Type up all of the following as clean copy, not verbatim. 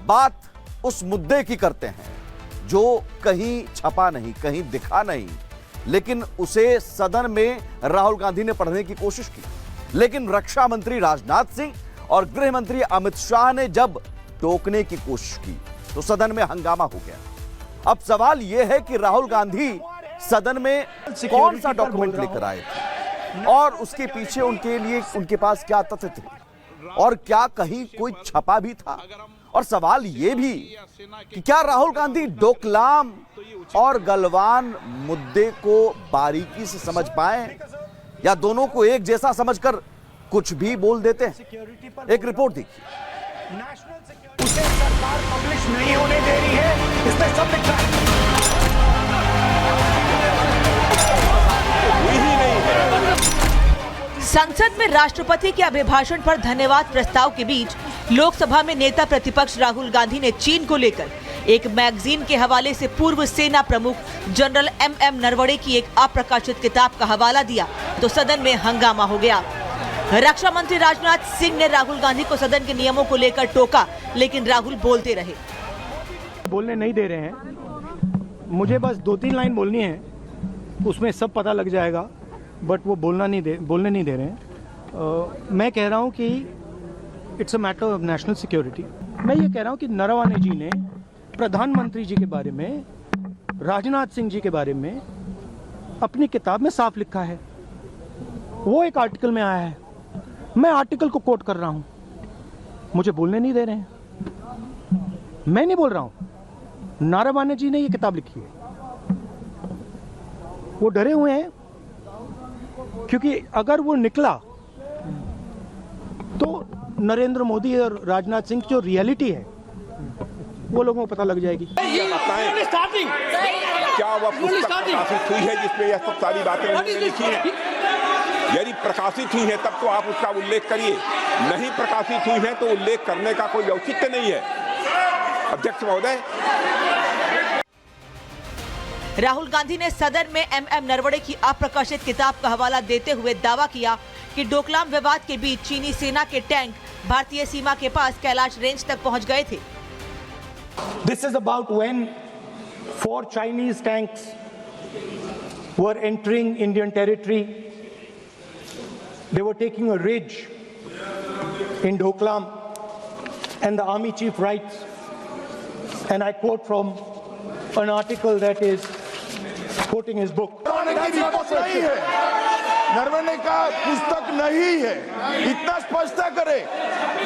बात उस मुद्दे की करते हैं जो कहीं छपा नहीं, कहीं दिखा नहीं, लेकिन उसे सदन में राहुल गांधी ने पढ़ने की कोशिश की। लेकिन रक्षा मंत्री राजनाथ सिंह और गृह मंत्री अमित शाह ने जब टोकने की कोशिश की तो सदन में हंगामा हो गया। अब सवाल यह है कि राहुल गांधी सदन में कौन सा डॉक्यूमेंट लेकर आए थे और उसके पीछे उनके पास क्या तथ्य थे और क्या कहीं कोई छपा भी था। और सवाल यह भी कि क्या राहुल गांधी डोकलाम और गलवान मुद्दे को बारीकी से समझ पाए या दोनों को एक जैसा समझकर कुछ भी बोल देते हैं। एक रिपोर्ट देखिए। उसे सरकार पब्लिश नहीं होने दे रही है, इसमें सब लिखा है। संसद में राष्ट्रपति के अभिभाषण पर धन्यवाद प्रस्ताव के बीच लोकसभा में नेता प्रतिपक्ष राहुल गांधी ने चीन को लेकर एक मैगजीन के हवाले से पूर्व सेना प्रमुख जनरल एम नरवणे की एक अप्रकाशित किताब का हवाला दिया तो सदन में हंगामा हो गया। रक्षा मंत्री राजनाथ सिंह ने राहुल गांधी को सदन के नियमों को लेकर टोका, लेकिन राहुल बोलते रहे। बोलने नहीं दे रहे हैं, मुझे बस 2-3 लाइन बोलनी है, उसमें सब पता लग जाएगा, बट वो बोलने नहीं दे रहे हैं। मैं कह रहा हूँ कि it's a matter of national security. मैं ये कह रहा हूँ कि नरवणे जी ने प्रधानमंत्री जी के बारे में, राजनाथ सिंह जी के बारे में अपनी किताब में साफ लिखा है। वो एक आर्टिकल में आया है, मैं आर्टिकल को कोट कर रहा हूँ, मुझे बोलने नहीं दे रहे हैं। मैं नहीं बोल रहा हूँ, नरवणे जी ने ये किताब लिखी है। वो डरे हुए हैं क्योंकि अगर वो निकला तो नरेंद्र मोदी और राजनाथ सिंह की जो रियलिटी है वो लोगों को पता लग जाएगी। क्या वह पुस्तक प्रकाशित हुई है जिसमें यह सब सारी बातें उन्होंने लिखी हैं? यदि प्रकाशित हुई है तब तो आप उसका उल्लेख करिए, नहीं प्रकाशित हुई है तो उल्लेख करने का कोई औचित्य नहीं है। अध्यक्ष महोदय, राहुल गांधी ने सदन में एम नरवणे की अप्रकाशित किताब का हवाला देते हुए दावा किया कि डोकलाम विवाद के बीच चीनी सेना के टैंक भारतीय सीमा के पास कैलाश रेंज तक पहुंच गए थे। This is about when 4 Chinese tanks were entering Indian territory. They were taking a ridge in Doklam, and the army chief writes, and I quote from an article that is quoting his book. Naravane का पुस्तक नहीं है, इतना स्पष्टता करे।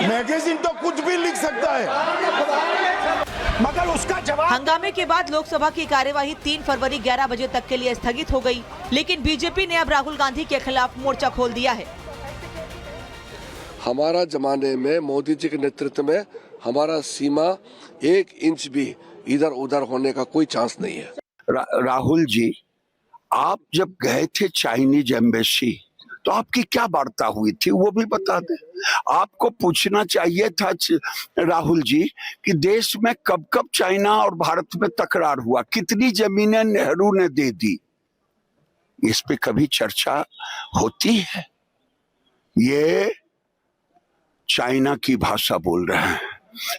Magazine तो कुछ भी लिख सकता है, मगर उसका जवाब। हंगामे के बाद लोकसभा की कार्यवाही 3 फरवरी 11 बजे तक के लिए स्थगित हो गई, लेकिन बीजेपी ने अब राहुल गांधी के खिलाफ मोर्चा खोल दिया है। हमारा जमाने में मोदी जी के नेतृत्व में हमारा सीमा 1 इंच भी इधर उधर होने का कोई चांस नहीं है। राहुल जी, आप जब गए थे चाइनीज एम्बेसी तो आपकी क्या वार्ता हुई थी वो भी बता दें। आपको पूछना चाहिए था राहुल जी कि देश में कब कब चाइना और भारत में तकरार हुआ, कितनी जमीनें नेहरू ने दे दी, इस पे कभी चर्चा होती है? ये चाइना की भाषा बोल रहे हैं,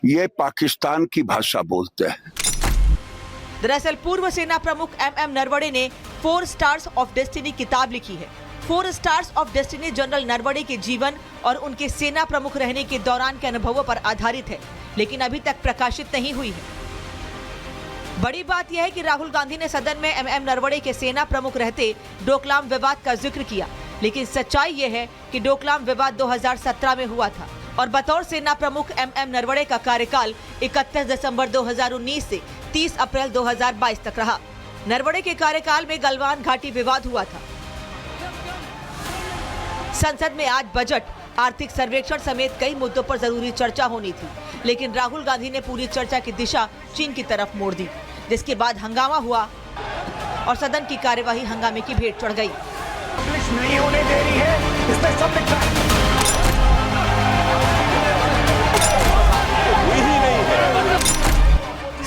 ये पाकिस्तान की भाषा बोलते हैं। दरअसल पूर्व सेना प्रमुख एम नरवणे ने 4 स्टार्स ऑफ डेस्टिनी किताब लिखी है। 4 stars of destiny general Naravane के जीवन और उनके सेना प्रमुख रहने के दौरान के अनुभवों पर आधारित है, लेकिन अभी तक प्रकाशित नहीं हुई है। बड़ी बात यह है कि राहुल गांधी ने सदन में एम नरवणे के सेना प्रमुख रहते डोकलाम विवाद का जिक्र किया, लेकिन सच्चाई यह है कि डोकलाम विवाद 2017 में हुआ था और बतौर सेना प्रमुख एम नरवणे का कार्यकाल 31 दिसंबर 2019 से 30 अप्रैल 2022 तक रहा। नरवणे के कार्यकाल में गलवान घाटी विवाद हुआ था। संसद में आज बजट, आर्थिक सर्वेक्षण समेत कई मुद्दों पर जरूरी चर्चा होनी थी, लेकिन राहुल गांधी ने पूरी चर्चा की दिशा चीन की तरफ मोड़ दी, जिसके बाद हंगामा हुआ और सदन की कार्यवाही हंगामे की भेंट चढ़ गई। पब्लिश नहीं होने दे रही है, इसमें सब लिखा है।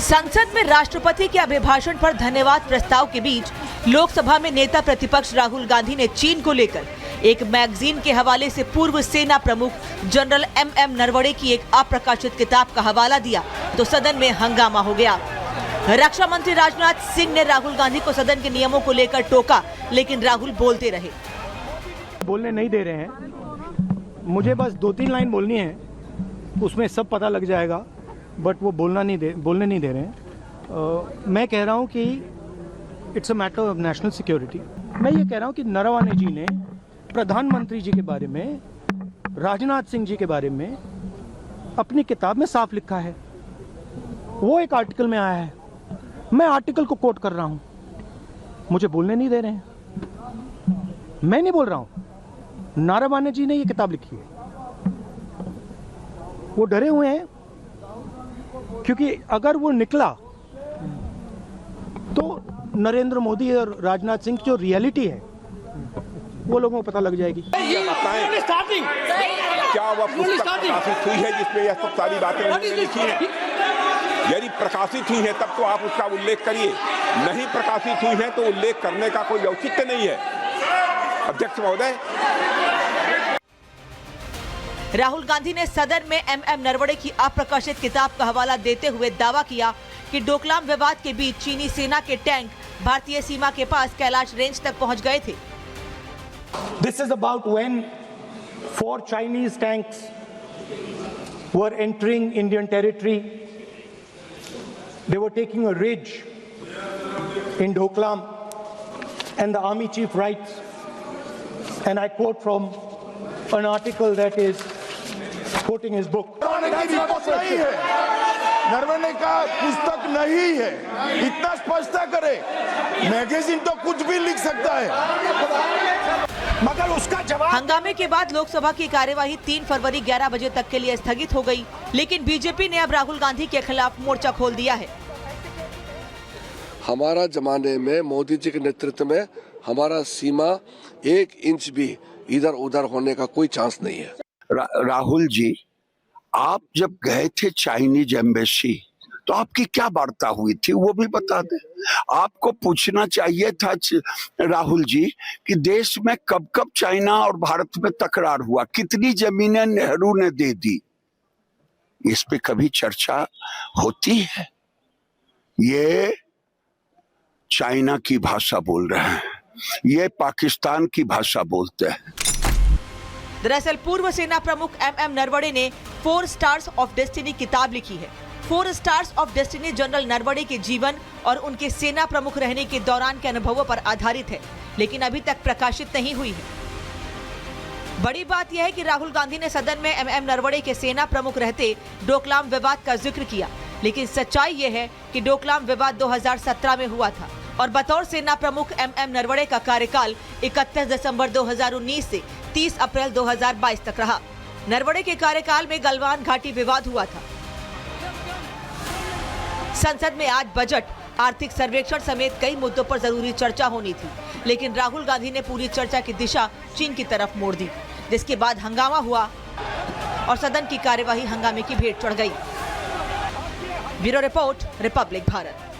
संसद में राष्ट्रपति के अभिभाषण पर धन्यवाद प्रस्ताव के बीच लोकसभा में नेता प्रतिपक्ष राहुल गांधी ने चीन को लेकर एक मैगजीन के हवाले से पूर्व सेना प्रमुख जनरल MM नरवणे की एक अप्रकाशित किताब का हवाला दिया तो सदन में हंगामा हो गया। रक्षा मंत्री राजनाथ सिंह ने राहुल गांधी को सदन के नियमों को लेकर टोका, लेकिन राहुल बोलते रहे। बोलने नहीं दे रहे हैं, मुझे बस 2-3 लाइन बोलनी है, उसमें सब पता लग जाएगा, बट वो बोलने नहीं दे रहे हैं। मैं कह रहा हूँ कि it's a matter of national security. मैं ये कह रहा हूँ कि नरवणे जी ने प्रधानमंत्री जी के बारे में, राजनाथ सिंह जी के बारे में अपनी किताब में साफ लिखा है। वो एक आर्टिकल में आया है, मैं आर्टिकल को कोट कर रहा हूँ, मुझे बोलने नहीं दे रहे हैं। मैं नहीं बोल रहा हूँ, नरवणे जी ने ये किताब लिखी है। वो डरे हुए हैं क्योंकि अगर वो निकला तो नरेंद्र मोदी और राजनाथ सिंह की जो रियलिटी है वो लोगों को पता लग जाएगी। क्या वह पुस्तक प्रकाशित हुई है जिसमें यह सब सारी बातें उन्होंने लिखी हैं? यदि प्रकाशित हुई है तब तो आप उसका उल्लेख करिए, नहीं प्रकाशित हुई है तो उल्लेख करने का कोई औचित्य नहीं है। अध्यक्ष महोदय, राहुल गांधी ने सदन में MM नरवणे की अप्रकाशित किताब का हवाला देते हुए दावा किया कि डोकलाम विवाद के बीच चीनी सेना के टैंक भारतीय सीमा के पास कैलाश रेंज तक पहुंच गए थे। This is about when 4 Chinese tanks were entering Indian territory. They were taking a ridge in Doklam, and the army chief writes, and I quote from an article that is quoting his book. Naravane का पुस्तक नहीं है, इतना स्पष्टता करे। Magazine तो कुछ भी लिख सकता है, मगर उसका जवाब। हंगामे के बाद लोकसभा की कार्यवाही 3 फरवरी 11 बजे तक के लिए स्थगित हो गई, लेकिन बीजेपी ने अब राहुल गांधी के खिलाफ मोर्चा खोल दिया है। हमारा जमाने में मोदी जी के नेतृत्व में हमारा सीमा 1 इंच भी इधर उधर होने का कोई चांस नहीं है। राहुल जी, आप जब गए थे चाइनीज एम्बेसी तो आपकी क्या वार्ता हुई थी वो भी बता दें। आपको पूछना चाहिए था राहुल जी कि देश में कब कब चाइना और भारत में तकरार हुआ, कितनी जमीनें नेहरू ने दे दी, इस पे कभी चर्चा होती है? ये चाइना की भाषा बोल रहे हैं, ये पाकिस्तान की भाषा बोलते हैं। दरअसल पूर्व सेना प्रमुख MM नरवणे ने 4 स्टार्स ऑफ डेस्टिनी किताब लिखी है। 4 stars of destiny general Naravane के जीवन और उनके सेना प्रमुख रहने के दौरान के अनुभवों पर आधारित है, लेकिन अभी तक प्रकाशित नहीं हुई है। बड़ी बात यह है कि राहुल गांधी ने सदन में MM नरवणे के सेना प्रमुख रहते डोकलाम विवाद का जिक्र किया, लेकिन सच्चाई यह है कि डोकलाम विवाद 2017 में हुआ था और बतौर सेना प्रमुख MM नरवणे का कार्यकाल 31 दिसंबर 2019 से 30 अप्रैल 2022 तक रहा। नरवणे के कार्यकाल में गलवान घाटी विवाद हुआ था। संसद में आज बजट, आर्थिक सर्वेक्षण समेत कई मुद्दों पर जरूरी चर्चा होनी थी, लेकिन राहुल गांधी ने पूरी चर्चा की दिशा चीन की तरफ मोड़ दी, जिसके बाद हंगामा हुआ और सदन की कार्यवाही हंगामे की भेंट चढ़ गई। Bureau report, Republic Bharat.